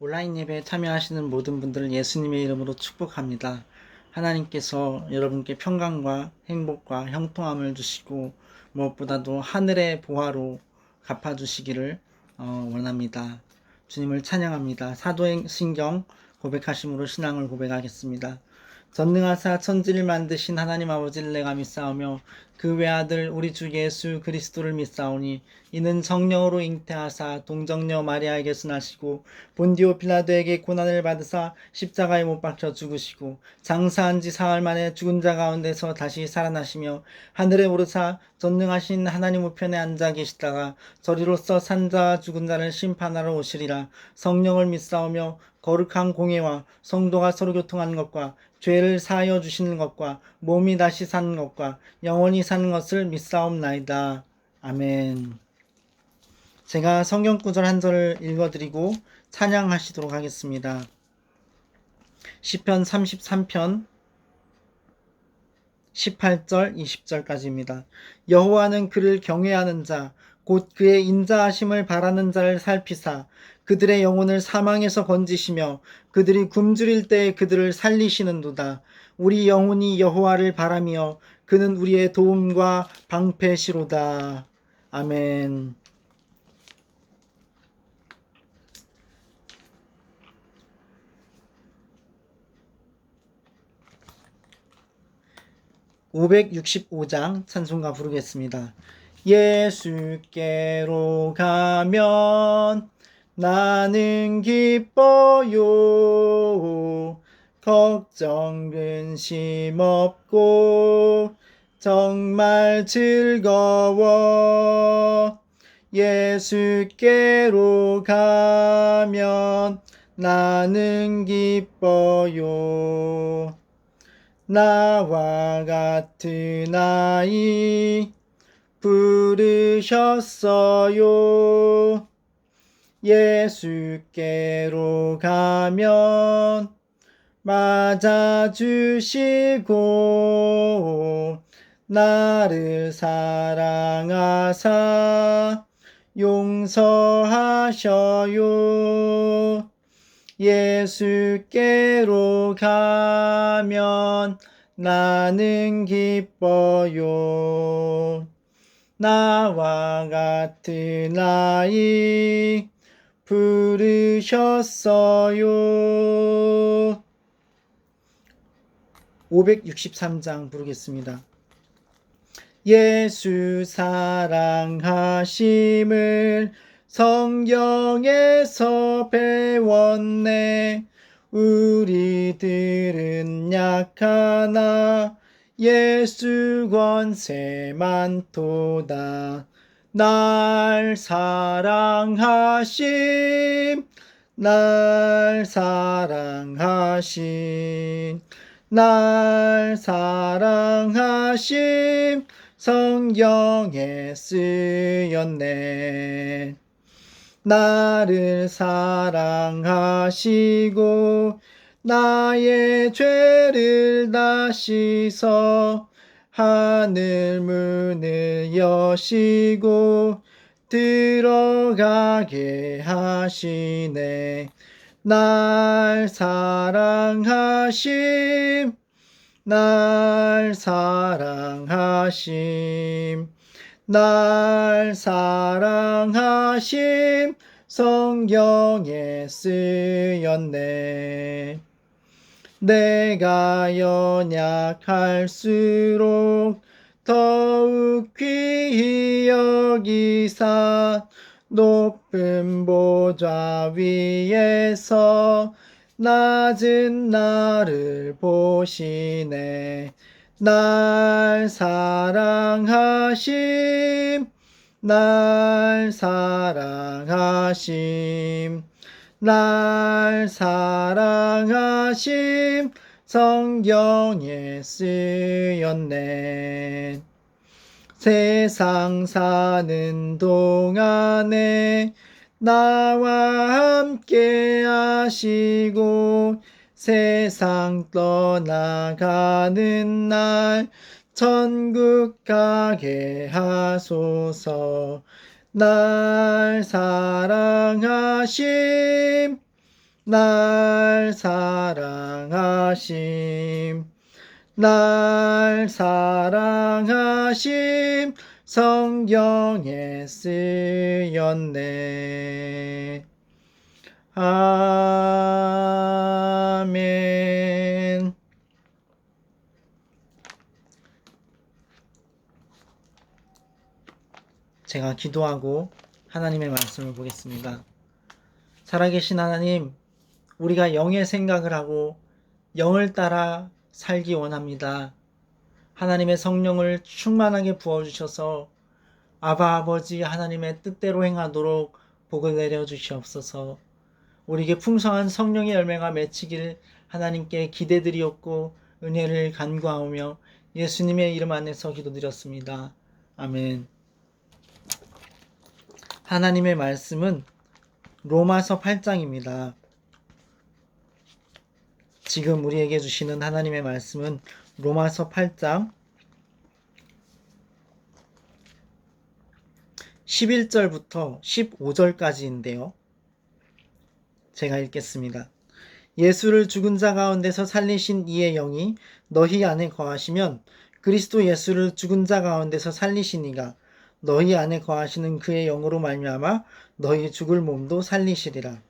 온라인 예배에 참여하시는 모든 분들을 예수님의 이름으로 축복합니다. 하나님께서 여러분께 평강과 행복과 형통함을 주시고 무엇보다도 하늘의 보화로 갚아주시기를 원합니다. 주님을 찬양합니다. 사도행신경 고백하심으로 신앙을 고백하겠습니다. 전능하사 천지를 만드신 하나님 아버지를 내가 믿사오며 그 외아들 우리 주 예수 그리스도를 믿사오니 이는 성령으로 잉태하사 동정녀 마리아에게서 나시고 본디오 빌라도에게 고난을 받으사 십자가에 못 박혀 죽으시고 장사한 지 사흘 만에 죽은 자 가운데서 다시 살아나시며 하늘에 오르사 전능하신 하나님 우편에 앉아 계시다가 저리로서 산자와 죽은 자를 심판하러 오시리라. 성령을 믿사오며 거룩한 공예와 성도가 서로 교통하는 것과 죄를 사하여 주시는 것과 몸이 다시 사는 것과 영원히 사는 것을 믿사옵나이다. 아멘. 제가 성경 구절 한 절을 읽어드리고 찬양하시도록 하겠습니다. 시편 33편 18절 20절까지입니다. 여호와는 그를 경외하는 자 곧 그의 인자하심을 바라는 자를 살피사 그들의 영혼을 사망에서 건지시며 그들이 굶주릴 때에 그들을 살리시는도다. 우리 영혼이 여호와를 바라며 그는 우리의 도움과 방패시로다. 아멘. (565장) 찬송가 부르겠습니다. 예수께로 가면 나는 기뻐요. 걱정 근심 없고 정말 즐거워. 예수께로 가면 나는 기뻐요. 나와 같은 아이 부르셨어요. 예수께로 가면 맞아주시고 나를 사랑하사 용서하셔요. 예수께로 가면 나는 기뻐요. 나와 같은 아이 부르셨어요. 563장 부르겠습니다. 예수 사랑하심을 성경에서 배웠네. 우리들은 약하나 예수 권세 많도다. 날 사랑하심 날 사랑하심 날 사랑하심 성경에 쓰였네. 나를 사랑하시고 나의 죄를 다 씻어 하늘 문을 여시고 들어가게 하시네. 날 사랑하심 날 사랑하심 날 사랑하심 성경에 쓰였네. 내가 연약할수록 더욱 귀히 여기사 높은 보좌 위에서 낮은 나를 보시네. 날 사랑하심 날 사랑하심 날 사랑하심 성경에 쓰였네. 세상 사는 동안에 나와 함께 하시고 세상 떠나가는 날 천국 가게 하소서. 날 사랑하심 날 사랑하심, 날 사랑하심, 성경에 쓰였네. 아멘. 제가 기도하고 하나님의 말씀을 보겠습니다. 살아계신 하나님, 우리가 영의 생각을 하고 영을 따라 살기 원합니다. 하나님의 성령을 충만하게 부어주셔서 아바 아버지 하나님의 뜻대로 행하도록 복을 내려주시옵소서. 우리에게 풍성한 성령의 열매가 맺히길 하나님께 기대드리옵고 은혜를 간구하오며 예수님의 이름 안에서 기도드렸습니다. 아멘. 하나님의 말씀은 로마서 8장입니다. 지금 우리에게 주시는 하나님의 말씀은 로마서 8장 11절부터 15절까지인데요. 제가 읽겠습니다. 예수를 죽은 자 가운데서 살리신 이의 영이 너희 안에 거하시면 그리스도 예수를 죽은 자 가운데서 살리신 이가 너희 안에 거하시는 그의 영으로 말미암아 너희 죽을 몸도 살리시리라.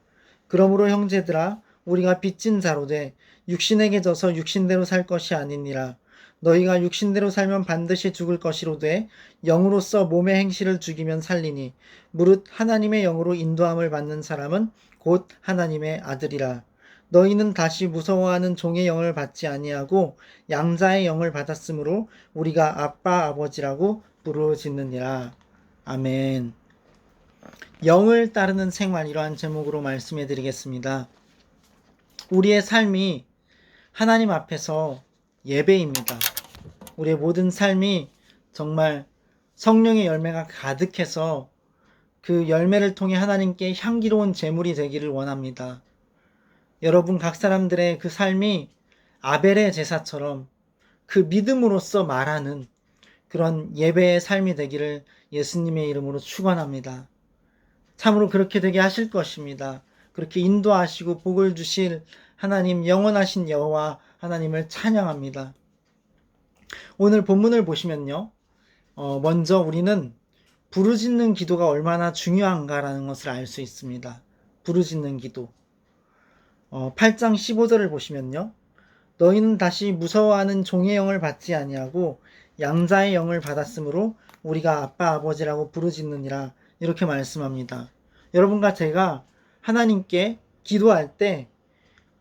그러므로 형제들아 우리가 빚진 자로 돼 육신에게 져서 육신대로 살 것이 아니니라. 너희가 육신대로 살면 반드시 죽을 것이로 돼 영으로서 몸의 행실을 죽이면 살리니 무릇 하나님의 영으로 인도함을 받는 사람은 곧 하나님의 아들이라. 너희는 다시 무서워하는 종의 영을 받지 아니하고 양자의 영을 받았으므로 우리가 아빠 아버지라고 부르짖느니라. 아멘. 영을 따르는 생활, 이러한 제목으로 말씀해 드리겠습니다. 우리의 삶이 하나님 앞에서 예배입니다. 우리의 모든 삶이 정말 성령의 열매가 가득해서 그 열매를 통해 하나님께 향기로운 제물이 되기를 원합니다. 여러분 각 사람들의 그 삶이 아벨의 제사처럼 그 믿음으로써 말하는 그런 예배의 삶이 되기를 예수님의 이름으로 축원합니다. 참으로 그렇게 되게 하실 것입니다. 그렇게 인도하시고 복을 주실 하나님, 영원하신 여호와 하나님을 찬양합니다. 오늘 본문을 보시면요. 먼저 우리는 부르짖는 기도가 얼마나 중요한가라는 것을 알 수 있습니다. 부르짖는 기도. 8장 15절을 보시면요. 너희는 다시 무서워하는 종의 영을 받지 아니하고 양자의 영을 받았으므로 우리가 아빠 아버지라고 부르짖느니라. 이렇게 말씀합니다. 여러분과 제가 하나님께 기도할 때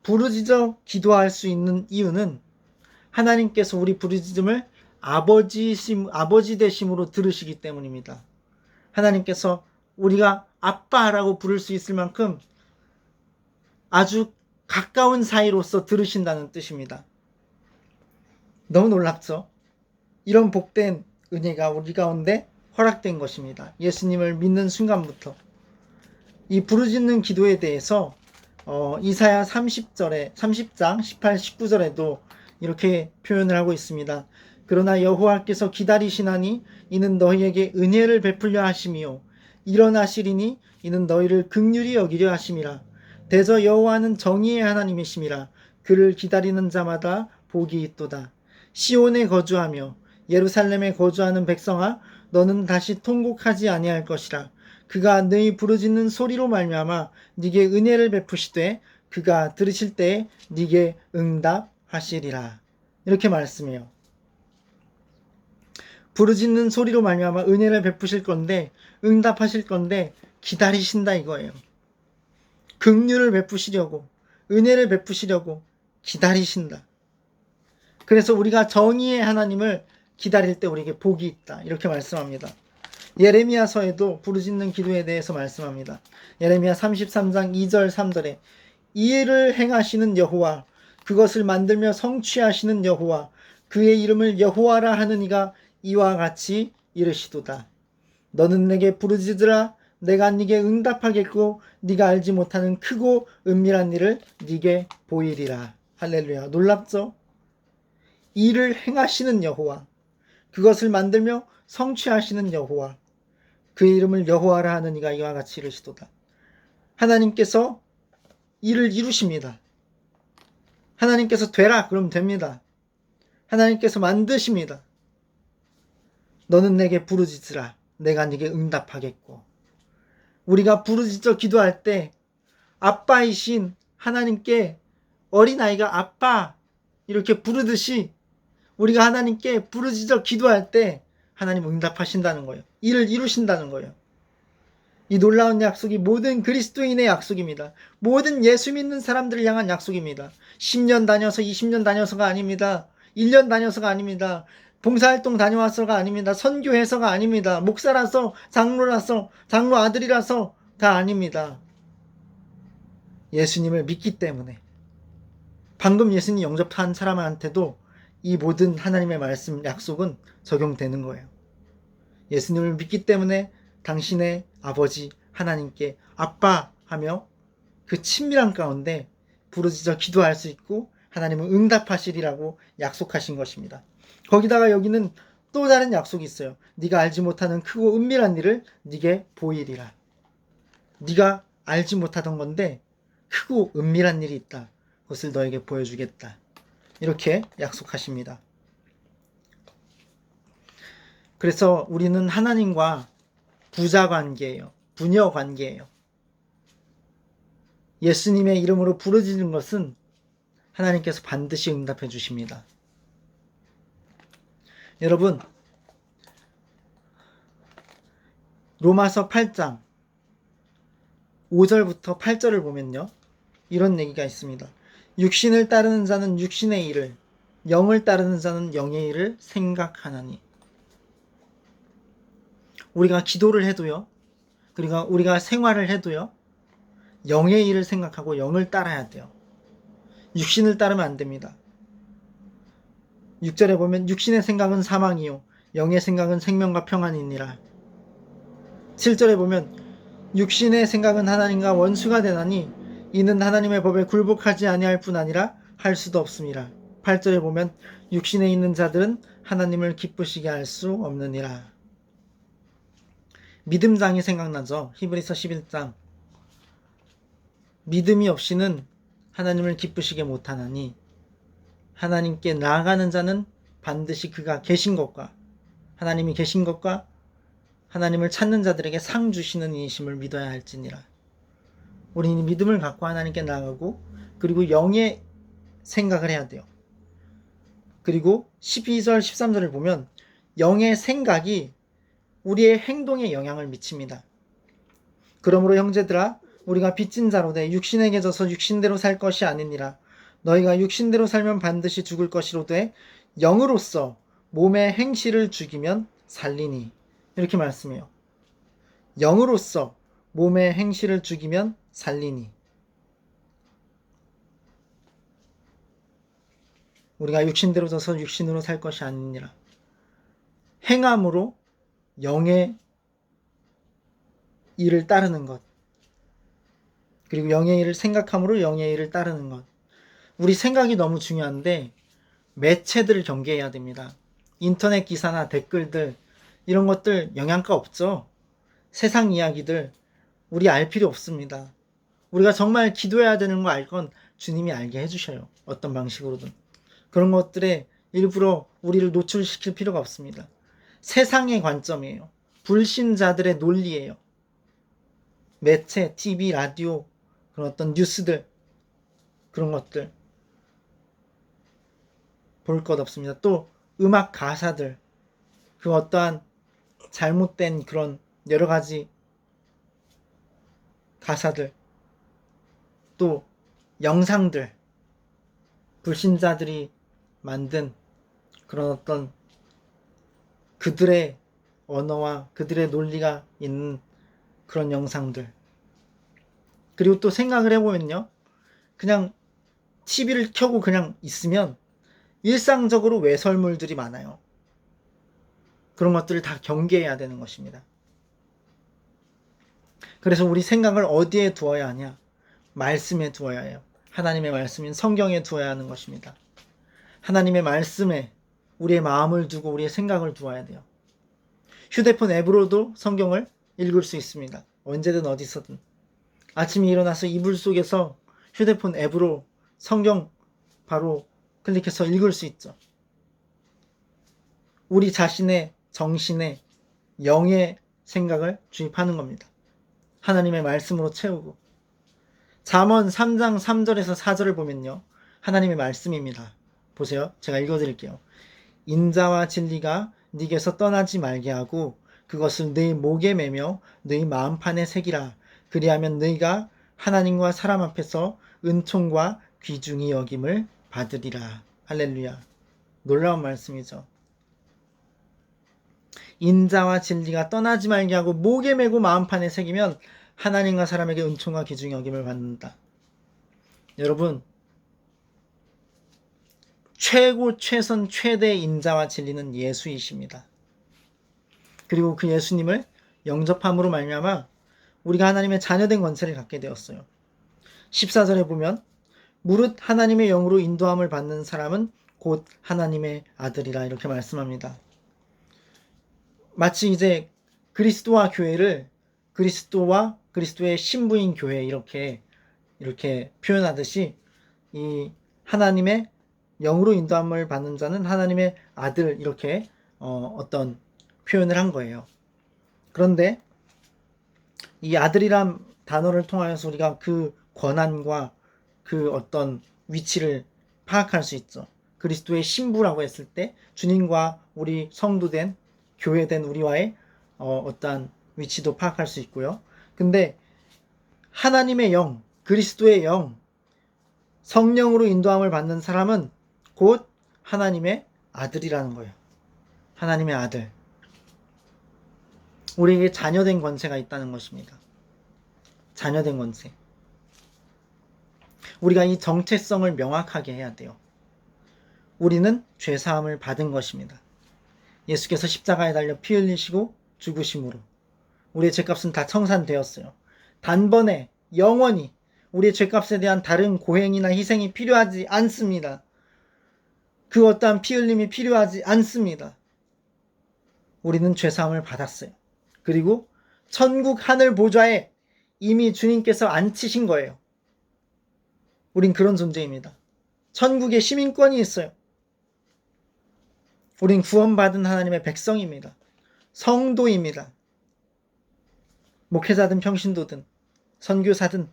부르짖어 기도할 수 있는 이유는 하나님께서 우리 부르짖음을 아버지 되심으로 들으시기 때문입니다. 하나님께서 우리가 아빠라고 부를 수 있을 만큼 아주 가까운 사이로서 들으신다는 뜻입니다. 너무 놀랍죠? 이런 복된 은혜가 우리 가운데 허락된 것입니다. 예수님을 믿는 순간부터. 이 부르짖는 기도에 대해서 이사야 30장 18, 19절에도 이렇게 표현을 하고 있습니다. 그러나 여호와께서 기다리시나니 이는 너희에게 은혜를 베풀려 하심이요 일어나시리니 이는 너희를 긍휼히 여기려 하심이라. 대저 여호와는 정의의 하나님이심이라. 그를 기다리는 자마다 복이 있도다. 시온에 거주하며 예루살렘에 거주하는 백성아 너는 다시 통곡하지 아니할 것이라. 그가 너희 부르짖는 소리로 말미암아 네게 은혜를 베푸시되 그가 들으실 때에 네게 응답하시리라. 이렇게 말씀해요. 부르짖는 소리로 말미암아 은혜를 베푸실 건데 응답하실 건데 기다리신다 이거예요. 긍휼을 베푸시려고 은혜를 베푸시려고 기다리신다. 그래서 우리가 정의의 하나님을 기다릴 때 우리에게 복이 있다. 이렇게 말씀합니다. 예레미야서에도 부르짖는 기도에 대해서 말씀합니다. 예레미야 33장 2절 3절에 이를 행하시는 여호와 그것을 만들며 성취하시는 여호와 그의 이름을 여호와라 하는 이가 이와 같이 이르시도다. 너는 내게 부르짖으라 내가 네게 응답하겠고 네가 알지 못하는 크고 은밀한 일을 네게 보이리라. 할렐루야. 놀랍죠? 이를 행하시는 여호와 그것을 만들며 성취하시는 여호와 그의 이름을 여호와라 하는 이가 이와 같이 이르시도다. 하나님께서 일을 이루십니다. 하나님께서 되라 그러면 됩니다. 하나님께서 만드십니다. 너는 내게 부르짖으라 내가 네게 응답하겠고. 우리가 부르짖어 기도할 때 아빠이신 하나님께 어린아이가 아빠 이렇게 부르듯이 우리가 하나님께 부르짖어 기도할 때 하나님 응답하신다는 거예요. 일을 이루신다는 거예요. 이 놀라운 약속이 모든 그리스도인의 약속입니다. 모든 예수 믿는 사람들을 향한 약속입니다. 10년 다녀서 20년 다녀서가 아닙니다. 1년 다녀서가 아닙니다. 봉사활동 다녀와서가 아닙니다. 선교해서가 아닙니다. 목사라서 장로라서 장로 아들이라서가 아닙니다. 예수님을 믿기 때문에 방금 예수님 영접한 사람한테도 이 모든 하나님의 말씀 약속은 적용되는 거예요. 예수님을 믿기 때문에 당신의 아버지 하나님께 아빠 하며 그 친밀한 가운데 부르짖어 기도할 수 있고 하나님은 응답하시리라고 약속하신 것입니다. 거기다가 여기는 또 다른 약속이 있어요. 네가 알지 못하는 크고 은밀한 일을 네게 보이리라. 네가 알지 못하던 건데 크고 은밀한 일이 있다. 그것을 너에게 보여주겠다. 이렇게 약속하십니다. 그래서 우리는 하나님과 부자 관계예요. 부녀 관계예요. 예수님의 이름으로 부르짖는 것은 하나님께서 반드시 응답해 주십니다. 여러분, 로마서 8장 5절부터 8절을 보면요. 이런 얘기가 있습니다. 육신을 따르는 자는 육신의 일을, 영을 따르는 자는 영의 일을 생각하나니. 우리가 기도를 해도요. 그리고 우리가 생활을 해도요. 영의 일을 생각하고 영을 따라야 돼요. 육신을 따르면 안 됩니다. 6절에 보면 육신의 생각은 사망이요 영의 생각은 생명과 평안이니라. 7절에 보면 육신의 생각은 하나님과 원수가 되나니 이는 하나님의 법에 굴복하지 아니할 뿐 아니라 할 수도 없음이라. 8절에 보면 육신에 있는 자들은 하나님을 기쁘시게 할 수 없느니라. 믿음장이 생각나죠. 히브리서 11장. 믿음이 없이는 하나님을 기쁘시게 못하나니 하나님께 나아가는 자는 반드시 그가 계신 것과 하나님이 계신 것과 하나님을 찾는 자들에게 상 주시는 이심을 믿어야 할지니라. 우리는 믿음을 갖고 하나님께 나아가고 그리고 영의 생각을 해야 돼요. 그리고 12절 13절을 보면 영의 생각이 우리의 행동에 영향을 미칩니다. 그러므로 형제들아 우리가 빚진 자로 돼 육신에게 져서 육신대로 살 것이 아니니라. 너희가 육신대로 살면 반드시 죽을 것이로되 영으로서 몸의 행실을 죽이면 살리니. 이렇게 말씀해요. 영으로서 몸의 행실을 죽이면 살리니. 우리가 육신대로 져서 육신으로 살 것이 아니니라. 행함으로 영의 일을 따르는 것. 그리고 영의 일을 생각함으로 영의 일을 따르는 것. 우리 생각이 너무 중요한데 매체들을 경계해야 됩니다. 인터넷 기사나 댓글들 이런 것들 영양가 없죠. 세상 이야기들 우리 알 필요 없습니다. 우리가 정말 기도해야 되는 거 알 건 주님이 알게 해주셔요. 어떤 방식으로든. 그런 것들에 일부러 우리를 노출시킬 필요가 없습니다. 세상의 관점이에요. 불신자들의 논리예요. 매체, TV, 라디오 그런 어떤 뉴스들 그런 것들 볼 것 없습니다. 또 음악 가사들 그 어떠한 잘못된 그런 여러 가지 가사들 또 영상들 불신자들이 만든 그런 어떤 그들의 언어와 그들의 논리가 있는 그런 영상들 그리고 또 생각을 해보면요 그냥 TV를 켜고 그냥 있으면 일상적으로 외설물들이 많아요. 그런 것들을 다 경계해야 되는 것입니다. 그래서 우리 생각을 어디에 두어야 하냐? 말씀에 두어야 해요. 하나님의 말씀인 성경에 두어야 하는 것입니다. 하나님의 말씀에 우리의 마음을 두고 우리의 생각을 두어야 돼요. 휴대폰 앱으로도 성경을 읽을 수 있습니다. 언제든 어디서든. 아침에 일어나서 이불 속에서 휴대폰 앱으로 성경 바로 클릭해서 읽을 수 있죠. 우리 자신의 정신에 영의 생각을 주입하는 겁니다. 하나님의 말씀으로 채우고. 잠언 3장 3절에서 4절을 보면요, 하나님의 말씀입니다. 보세요. 제가 읽어드릴게요. 인자와 진리가 네게서 떠나지 말게 하고 그것을 네 목에 매며 네 마음판에 새기라. 그리하면 너희가 하나님과 사람 앞에서 은총과 귀중히 여김을 받으리라. 할렐루야. 놀라운 말씀이죠. 인자와 진리가 떠나지 말게 하고 목에 매고 마음판에 새기면 하나님과 사람에게 은총과 귀중히 여김을 받는다. 여러분, 최고 최선 최대 인자와 진리는 예수이십니다. 그리고 그 예수님을 영접함으로 말미암아 우리가 하나님의 자녀된 권세를 갖게 되었어요. 14절에 보면 무릇 하나님의 영으로 인도함을 받는 사람은 곧 하나님의 아들이라 이렇게 말씀합니다. 마치 이제 그리스도와 교회를 그리스도와 그리스도의 신부인 교회 이렇게 표현하듯이 이 하나님의 영으로 인도함을 받는 자는 하나님의 아들 이렇게 어떤 표현을 한 거예요. 그런데 이 아들이란 단어를 통하여서 우리가 그 권한과 그 어떤 위치를 파악할 수 있죠. 그리스도의 신부라고 했을 때 주님과 우리 성도된 교회된 우리와의 어떠한 위치도 파악할 수 있고요. 근데 하나님의 영, 그리스도의 영, 성령으로 인도함을 받는 사람은 곧 하나님의 아들이라는 거예요. 하나님의 아들. 우리에게 자녀된 권세가 있다는 것입니다. 자녀된 권세. 우리가 이 정체성을 명확하게 해야 돼요. 우리는 죄사함을 받은 것입니다. 예수께서 십자가에 달려 피 흘리시고 죽으심으로 우리의 죄값은 다 청산되었어요. 단번에 영원히 우리의 죄값에 대한 다른 고행이나 희생이 필요하지 않습니다. 그 어떠한 피 흘림이 필요하지 않습니다. 우리는 죄사함을 받았어요. 그리고 천국 하늘 보좌에 이미 주님께서 앉히신 거예요. 우린 그런 존재입니다. 천국에 시민권이 있어요. 우린 구원받은 하나님의 백성입니다. 성도입니다. 목회자든 평신도든 선교사든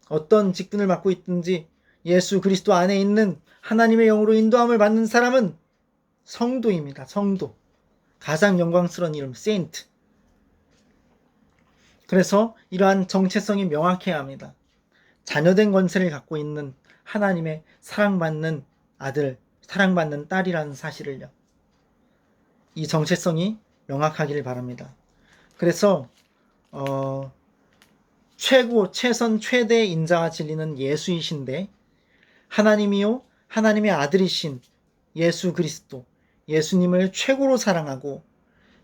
어떤 직분을 맡고 있든지 예수 그리스도 안에 있는 하나님의 영으로 인도함을 받는 사람은 성도입니다. 성도. 가장 영광스러운 이름 세인트. 그래서 이러한 정체성이 명확해야 합니다. 자녀된 권세를 갖고 있는 하나님의 사랑받는 아들, 사랑받는 딸이라는 사실을요. 이 정체성이 명확하기를 바랍니다. 그래서 최고, 최선, 최대 인자와 진리는 예수이신데 하나님이요 하나님의 아들이신 예수 그리스도, 예수님을 최고로 사랑하고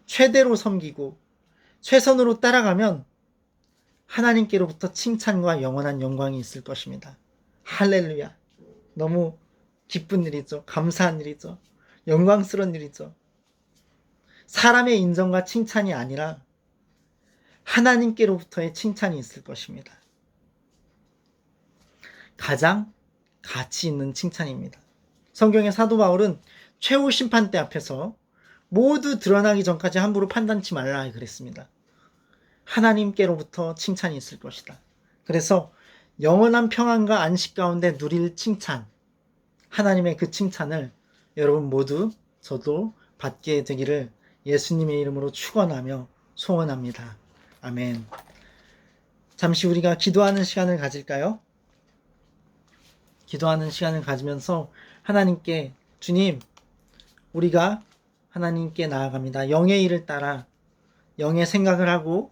최대로 섬기고 최선으로 따라가면 하나님께로부터 칭찬과 영원한 영광이 있을 것입니다. 할렐루야. 너무 기쁜 일이죠. 감사한 일이죠. 영광스러운 일이죠. 사람의 인정과 칭찬이 아니라 하나님께로부터의 칭찬이 있을 것입니다. 가장 가치 있는 칭찬입니다. 성경의 사도 바울은 최후 심판대 앞에서 모두 드러나기 전까지 함부로 판단치 말라 그랬습니다. 하나님께로부터 칭찬이 있을 것이다. 그래서 영원한 평안과 안식 가운데 누릴 칭찬, 하나님의 그 칭찬을 여러분 모두 저도 받게 되기를 예수님의 이름으로 축원하며 소원합니다. 아멘. 잠시 우리가 기도하는 시간을 가질까요? 기도하는 시간을 가지면서 하나님께 주님, 우리가 하나님께 나아갑니다. 영의 일을 따라 영의 생각을 하고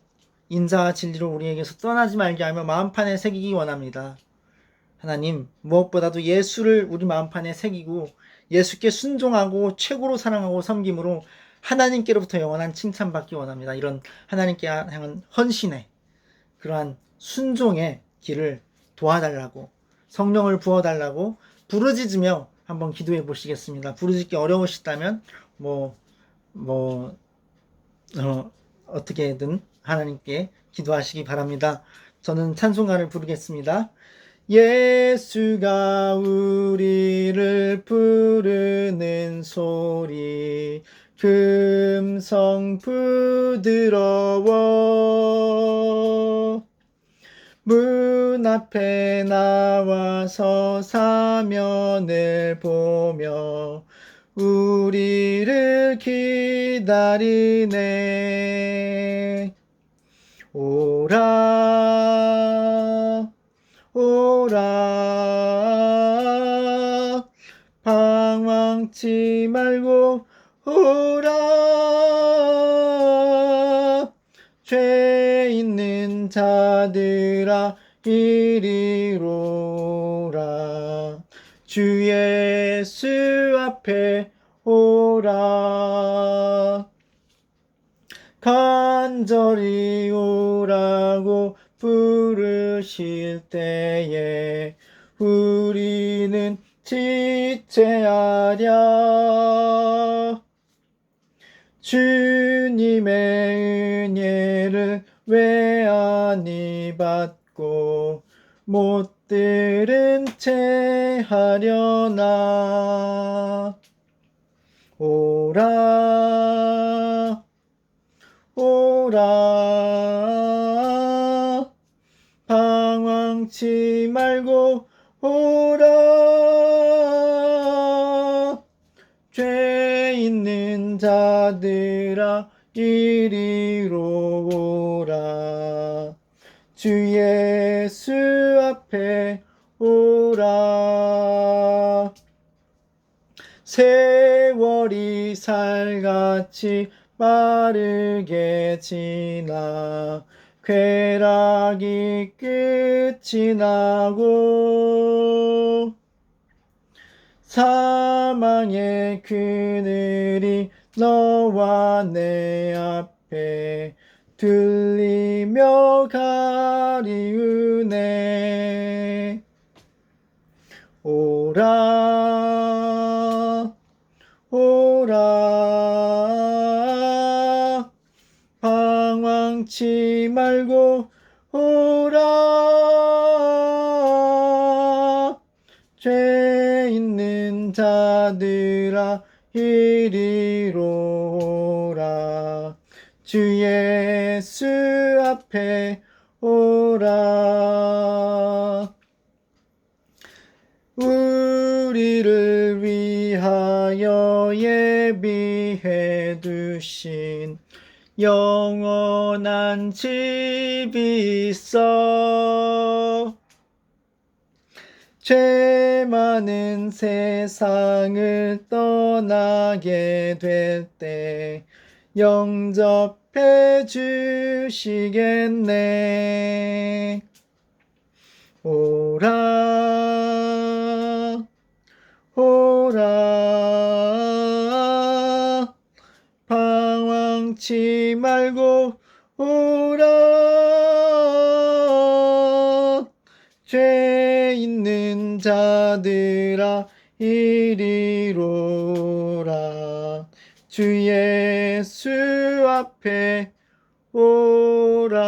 인자와 진리로 우리에게서 떠나지 말게 하며 마음판에 새기기 원합니다. 하나님, 무엇보다도 예수를 우리 마음판에 새기고 예수께 순종하고 최고로 사랑하고 섬김으로 하나님께로부터 영원한 칭찬받기 원합니다. 이런 하나님께 향한 헌신의 그러한 순종의 길을 도와달라고, 성령을 부어달라고 부르짖으며 한번 기도해 보시겠습니다. 부르짖기 어려우시다면 어떻게든 하나님께 기도하시기 바랍니다. 저는 찬송가를 부르겠습니다. 예수가 우리를 부르는 소리 금성 부드러워 문 앞에 나와서 사면을 보며 우리를 기다리네. 오라 오라 방황치 말고 오라 죄 있는 자들아 이리로 오라 주 예수 앞에 오라 간절히 오라고 부르실 때에 우리는 지체하랴 주님의 은혜를 외아니 받고 못 들은 채 하려나 오라 오라 방황치 말고 오라 죄 있는 자들아 이리로 오라 주 예수 앞에 오라 세월이 살같이 빠르게 지나 쾌락이 끝이 나고 사망의 그늘이 너와 내 앞에 들리며 가리우네 오라 오라 방황치 말고 오라 죄 있는 자들아 이리로 오라 주 예수 앞에 오라 우리를 위하여 예비해 두신 영원한 집이 있어 죄 많은 세상을 떠나게 될 때 영접해 주시겠네 오라 오라 방황치 말고 오라 죄 있는 자들아 이리로 오라 주 예수 앞에 오라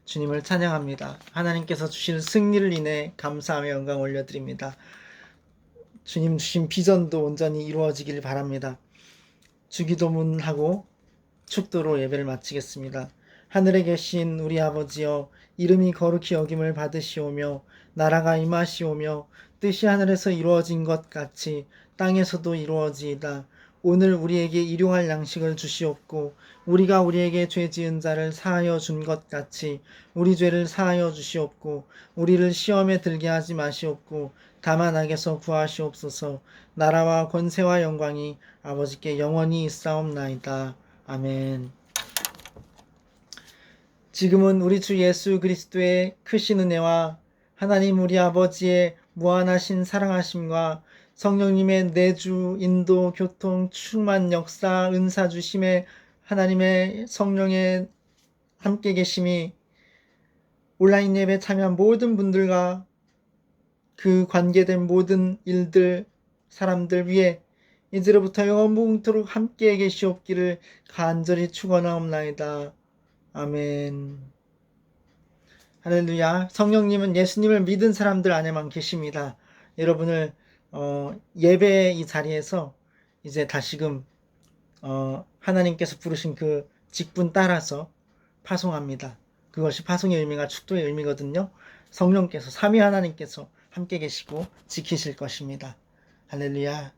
주님을 찬양합니다. 하나님께서 주신 승리를 인해 감사하며 영광 올려드립니다. 주님 주신 비전도 온전히 이루어지길 바랍니다. 주기도문하고 축도로 예배를 마치겠습니다. 하늘에 계신 우리 아버지여 이름이 거룩히 여김을 받으시오며 나라가 임하시오며 뜻이 하늘에서 이루어진 것 같이 땅에서도 이루어지이다. 오늘 우리에게 일용할 양식을 주시옵고 우리가 우리에게 죄 지은 자를 사하여 준 것 같이 우리 죄를 사하여 주시옵고 우리를 시험에 들게 하지 마시옵고 다만 악에서 구하시옵소서. 나라와 권세와 영광이 아버지께 영원히 있사옵나이다. 아멘. 지금은 우리 주 예수 그리스도의 크신 은혜와 하나님 우리 아버지의 무한하신 사랑하심과 성령님의 내주, 인도, 교통, 충만, 역사, 은사 주심에 하나님의 성령의 함께 계심이 온라인 예배 참여한 모든 분들과 그 관계된 모든 일들, 사람들 위에 이제로부터 영원무궁토록 함께 계시옵기를 간절히 축원하옵나이다. 아멘. 할렐루야. 성령님은 예수님을 믿은 사람들 안에만 계십니다. 여러분을 예배 이 자리에서 이제 다시금 하나님께서 부르신 그 직분 따라서 파송합니다. 그것이 파송의 의미가 축도의 의미거든요. 성령께서 삼위 하나님께서 함께 계시고 지키실 것입니다. 할렐루야.